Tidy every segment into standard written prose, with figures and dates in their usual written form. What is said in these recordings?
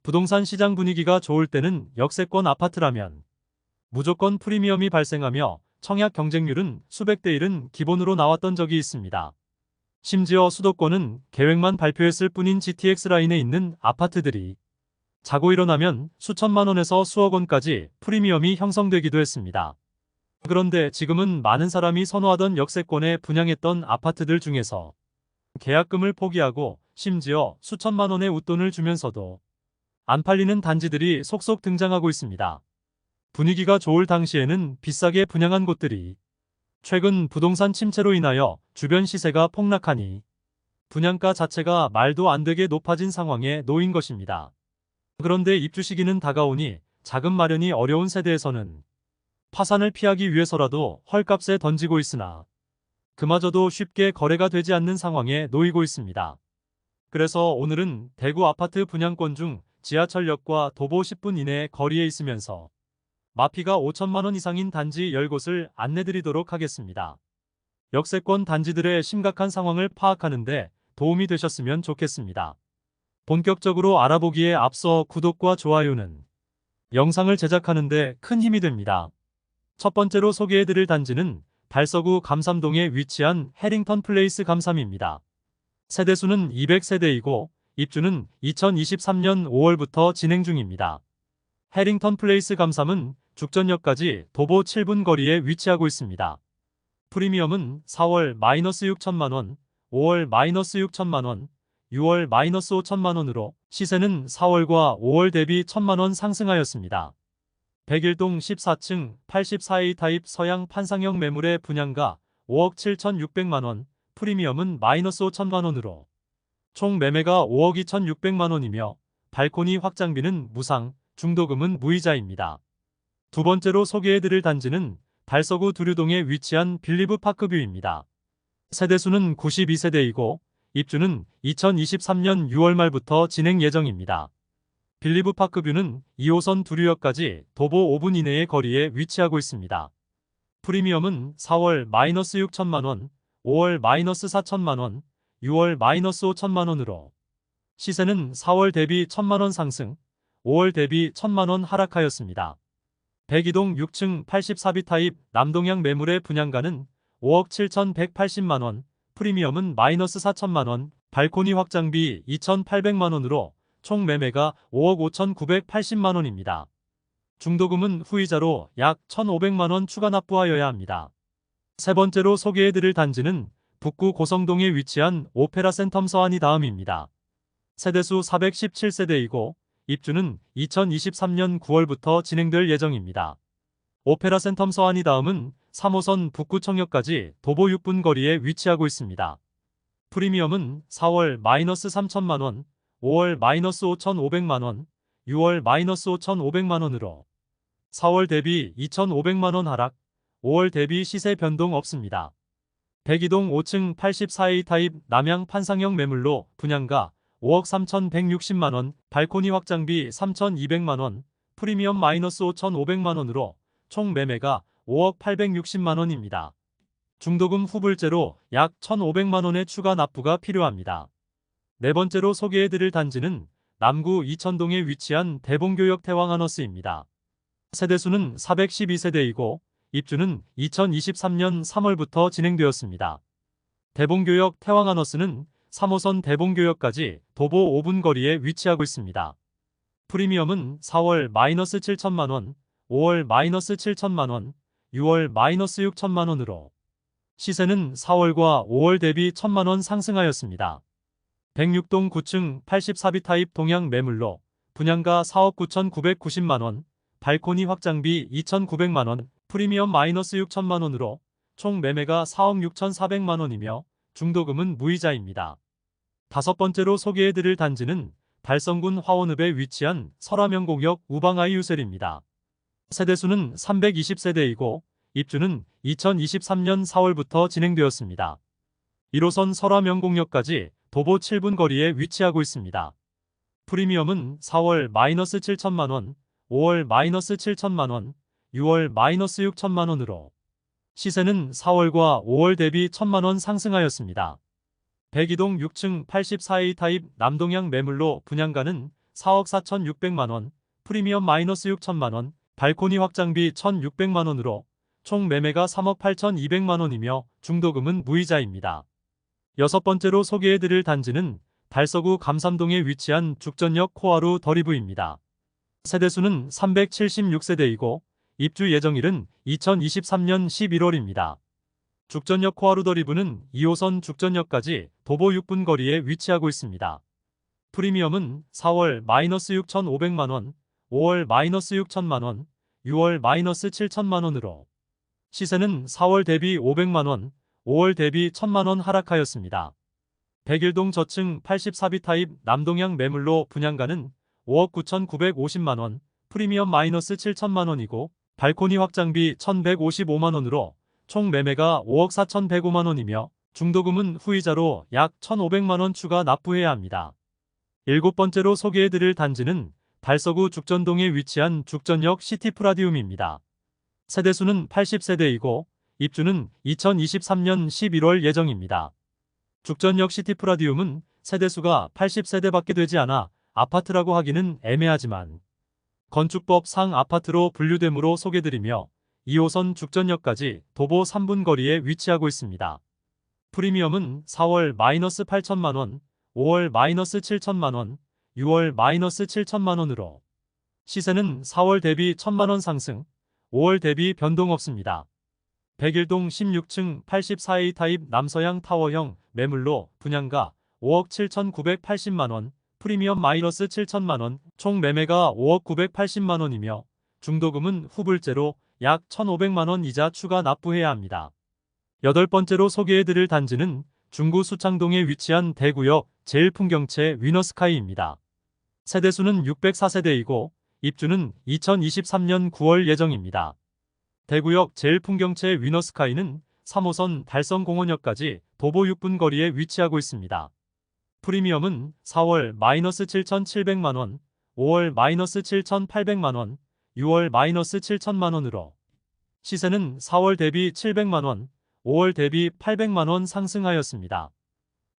부동산 시장 분위기가 좋을 때는 역세권 아파트라면 무조건 프리미엄이 발생하며 청약 경쟁률은 수백 대 1은 기본으로 나왔던 적이 있습니다. 심지어 수도권은 계획만 발표했을 뿐인 GTX 라인에 있는 아파트들이 자고 일어나면 수천만 원에서 수억 원까지 프리미엄이 형성되기도 했습니다. 그런데 지금은 많은 사람이 선호하던 역세권에 분양했던 아파트들 중에서 계약금을 포기하고 심지어 수천만 원의 웃돈을 주면서도 안 팔리는 단지들이 속속 등장하고 있습니다. 분위기가 좋을 당시에는 비싸게 분양한 곳들이 최근 부동산 침체로 인하여 주변 시세가 폭락하니 분양가 자체가 말도 안 되게 높아진 상황에 놓인 것입니다. 그런데 입주 시기는 다가오니 자금 마련이 어려운 세대에서는 파산을 피하기 위해서라도 헐값에 던지고 있으나 그마저도 쉽게 거래가 되지 않는 상황에 놓이고 있습니다. 그래서 오늘은 대구 아파트 분양권 중 지하철역과 도보 10분 이내 거리에 있으면서 마피가 5천만 원 이상인 단지 10곳을 안내드리도록 하겠습니다. 역세권 단지들의 심각한 상황을 파악하는데 도움이 되셨으면 좋겠습니다. 본격적으로 알아보기에 앞서 구독과 좋아요는 영상을 제작하는데 큰 힘이 됩니다. 첫 번째로 소개해드릴 단지는 달서구 감삼동에 위치한 해링턴 플레이스 감삼입니다. 세대수는 200세대이고 입주는 2023년 5월부터 진행 중입니다. 해링턴 플레이스 감삼은 죽전역까지 도보 7분 거리에 위치하고 있습니다. 프리미엄은 4월 -6천만 원, 5월 -6천만 원, 6월 -5천만 원으로 시세는 4월과 5월 대비 1천만 원 상승하였습니다. 101동 14층 84A 타입 서양 판상형 매물의 분양가 5억 7,600만 원, 프리미엄은 -5천만 원으로 총 매매가 5억 2,600만 원이며 발코니 확장비는 무상, 중도금은 무이자입니다. 두 번째로 소개해드릴 단지는 달서구 두류동에 위치한 빌리브 파크뷰입니다. 세대수는 92세대이고 입주는 2023년 6월 말부터 진행 예정입니다. 빌리브 파크뷰는 2호선 두류역까지 도보 5분 이내의 거리에 위치하고 있습니다. 프리미엄은 4월 -6천만 원, 5월 -4천만 원, 6월 -5천만 원으로 시세는 4월 대비 1천만 원 상승, 5월 대비 1천만 원 하락하였습니다. 102동 6층 84B 타입 남동향 매물의 분양가는 5억 7,180만 원, 프리미엄은 -4천만 원, 발코니 확장비 2,800만 원으로 총 매매가 5억 5,980만 원입니다. 중도금은 후이자로 약 1,500만 원 추가 납부하여야 합니다. 세 번째로 소개해드릴 단지는 북구 고성동에 위치한 오페라 센텀 서안이 다음입니다. 세대수 417세대이고 입주는 2023년 9월부터 진행될 예정입니다. 오페라 센텀 서안이 다음은 3호선 북구청역까지 도보 6분 거리에 위치하고 있습니다. 프리미엄은 4월 -3천만 원, 5월 -5,500만 원, 6월 -5,500만 원으로 4월 대비 2,500만 원 하락, 5월 대비 시세 변동 없습니다. 102동 5층 84A 타입 남향 판상형 매물로 분양가 5억 3,160만 원, 발코니 확장비 3,200만 원, 프리미엄 -5,500만 원으로 총 매매가 5억 860만 원입니다. 중도금 후불제로 약 1,500만 원의 추가 납부가 필요합니다. 네 번째로 소개해드릴 단지는 남구 이천동에 위치한 대봉교역 태왕하너스입니다. 세대수는 412세대이고 입주는 2023년 3월부터 진행되었습니다. 대봉교역 태왕하너스는 3호선 대봉교역까지 도보 5분 거리에 위치하고 있습니다. 프리미엄은 4월 -7천만 원, 5월 -7천만 원, 6월 -6천만 원으로 시세는 4월과 5월 대비 1천만 원 상승하였습니다. 106동 9층 84B 타입 동향 매물로 분양가 4억 9,990만 원, 발코니 확장비 2,900만 원, 프리미엄 -6천만 원으로 총 매매가 4억 6,400만 원이며 중도금은 무이자입니다. 다섯 번째로 소개해드릴 단지는 달성군 화원읍에 위치한 설화명곡역 우방아이유셀입니다. 세대수는 320세대이고 입주는 2023년 4월부터 진행되었습니다. 1호선 설화명곡역까지 도보 7분 거리에 위치하고 있습니다. 프리미엄은 4월 -7천만 원, 5월 -7천만 원, 6월 -6천만 원으로 시세는 4월과 5월 대비 1천만 원 상승하였습니다. 102동 6층 84A 타입 남동향 매물로 분양가는 4억 4,600만원, 프리미엄 마이너스 6천만원, 발코니 확장비 1,600만원으로 총 매매가 3억 8,200만원이며 중도금은 무이자입니다. 여섯 번째로 소개해드릴 단지는 달서구 감삼동에 위치한 죽전역 코하루 더리브입니다. 세대수는 376세대이고 입주 예정일은 2023년 11월입니다. 죽전역 코하루 더리브는 2호선 죽전역까지 도보 6분 거리에 위치하고 있습니다. 프리미엄은 4월 마이너스 6,500만원, 5월 마이너스 6천만원, 6월 마이너스 7천만원으로 시세는 4월 대비 500만원, 5월 대비 1000만원 하락하였습니다. 101동 저층 84비 타입 남동향 매물로 분양가는 5억 9,950만원, 프리미엄 마이너스 7천만원이고 발코니 확장비 1,155만원으로 총 매매가 5억 4,105만원이며 중도금은 후이자로 약 1,500만원 추가 납부해야 합니다. 일곱 번째로 소개해드릴 단지는 달서구 죽전동에 위치한 죽전역 시티프라디움입니다. 세대수는 80세대이고 입주는 2023년 11월 예정입니다. 죽전역 시티프라디움은 세대수가 80세대밖에 되지 않아 아파트라고 하기는 애매하지만 건축법 상 아파트로 분류되므로 소개드리며 2호선 죽전역까지 도보 3분 거리에 위치하고 있습니다. 프리미엄은 4월 마이너스 8천만원, 5월 마이너스 7천만원, 6월 마이너스 7천만원으로 시세는 4월 대비 1,000만원 상승, 5월 대비 변동 없습니다. 101동 16층 84A 타입 남서향 타워형 매물로 분양가 5억 7,980만원, 프리미엄 마이너스 7천만원, 총 매매가 5억 980만원이며 중도금은 후불제로 약 1,500만원 이자 추가 납부해야 합니다. 여덟 번째로 소개해드릴 단지는 중구 수창동에 위치한 대구역 제일풍경채 위너스카이입니다. 세대수는 604세대이고 입주는 2023년 9월 예정입니다. 대구역 제일풍경채 위너스카이는 3호선 달성공원역까지 도보 6분 거리에 위치하고 있습니다. 프리미엄은 4월 마이너스 7,700만원, 5월 마이너스 7,800만원, 6월 마이너스 7천만원으로 시세는 4월 대비 700만원, 5월 대비 800만원 상승하였습니다.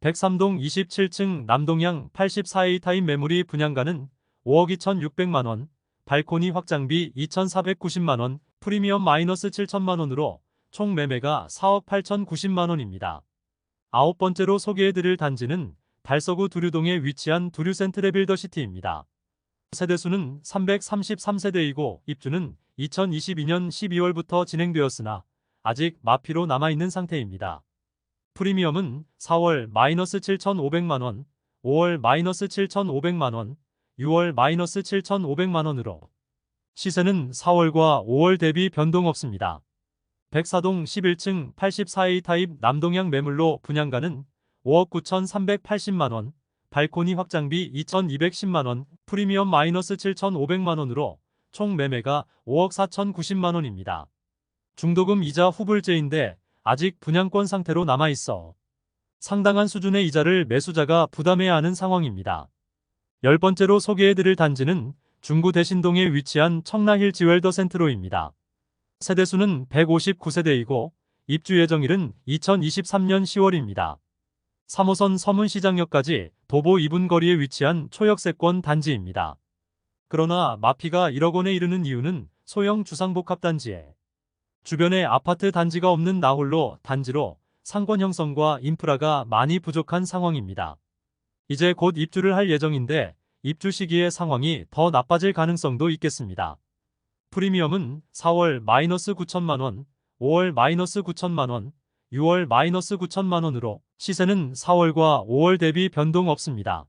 103동 27층 남동향 84A 타입 매물이 분양가는 5억 2,600만원, 발코니 확장비 2,490만원, 프리미엄 마이너스 7천만원으로 총 매매가 4억 8,090만원입니다. 아홉 번째로 소개해드릴 단지는 달서구 두류동에 위치한 두류센트레 빌더시티입니다. 세대수는 333세대이고 입주는 2022년 12월부터 진행되었으나 아직 마피로 남아있는 상태입니다. 프리미엄은 4월 마이너스 7,500만원, 5월 마이너스 7,500만원, 6월 마이너스 7,500만원으로 시세는 4월과 5월 대비 변동 없습니다. 104동 11층 84A 타입 남동향 매물로 분양가는 5억 9,380만원, 발코니 확장비 2,210만원, 프리미엄 마이너스 7,500만원으로 총 매매가 5억 4,090만원입니다. 중도금 이자 후불제인데 아직 분양권 상태로 남아있어 상당한 수준의 이자를 매수자가 부담해야 하는 상황입니다. 열 번째로 소개해드릴 단지는 중구 대신동에 위치한 청라힐 지웰더 센트로입니다. 세대수는 159세대이고 입주 예정일은 2023년 10월입니다. 3호선 서문시장역까지 도보 2분 거리에 위치한 초역세권 단지입니다. 그러나 마피가 1억 원에 이르는 이유는 소형 주상복합단지에 주변에 아파트 단지가 없는 나홀로 단지로 상권 형성과 인프라가 많이 부족한 상황입니다. 이제 곧 입주를 할 예정인데 입주 시기에 상황이 더 나빠질 가능성도 있겠습니다. 프리미엄은 4월 마이너스 9천만원, 5월 마이너스 9천만원, 6월 마이너스 9천만원으로 시세는 4월과 5월 대비 변동 없습니다.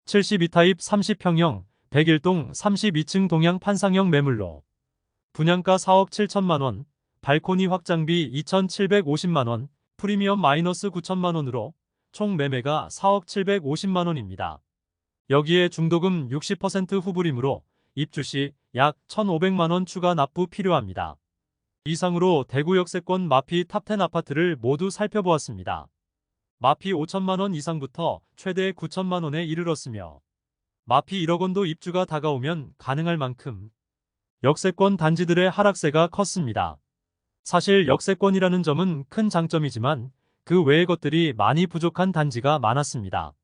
72타입 30평형 101동 32층 동향 판상형 매물로 분양가 4억 7천만원, 발코니 확장비 2,750만원, 프리미엄 마이너스 9천만원으로 총 매매가 4억 750만원입니다. 여기에 중도금 60% 후불이므로 입주 시 약 1,500만원 추가 납부 필요합니다. 이상으로 대구 역세권 마피 탑10 아파트를 모두 살펴보았습니다. 마피 5천만원 이상부터 최대 9천만원에 이르렀으며 마피 1억 원도 입주가 다가오면 가능할 만큼 역세권 단지들의 하락세가 컸습니다. 사실 역세권이라는 점은 큰 장점이지만 그 외의 것들이 많이 부족한 단지가 많았습니다.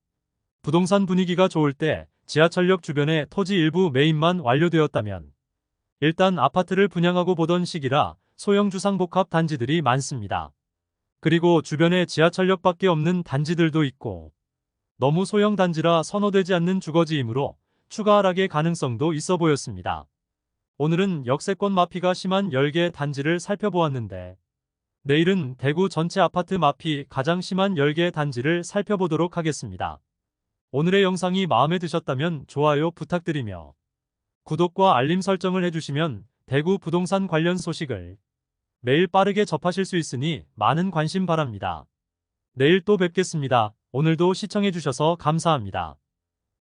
부동산 분위기가 좋을 때 지하철역 주변의 토지 일부 매입만 완료되었다면 일단 아파트를 분양하고 보던 시기라 소형 주상복합 단지들이 많습니다. 그리고 주변에 지하철역밖에 없는 단지들도 있고 너무 소형 단지라 선호되지 않는 주거지이므로 추가 하락의 가능성도 있어 보였습니다. 오늘은 역세권 마피가 심한 10개 단지를 살펴보았는데 내일은 대구 전체 아파트 마피 가장 심한 10개 단지를 살펴보도록 하겠습니다. 오늘의 영상이 마음에 드셨다면 좋아요 부탁드리며 구독과 알림 설정을 해주시면 대구 부동산 관련 소식을 매일 빠르게 접하실 수 있으니 많은 관심 바랍니다. 내일 또 뵙겠습니다. 오늘도 시청해주셔서 감사합니다.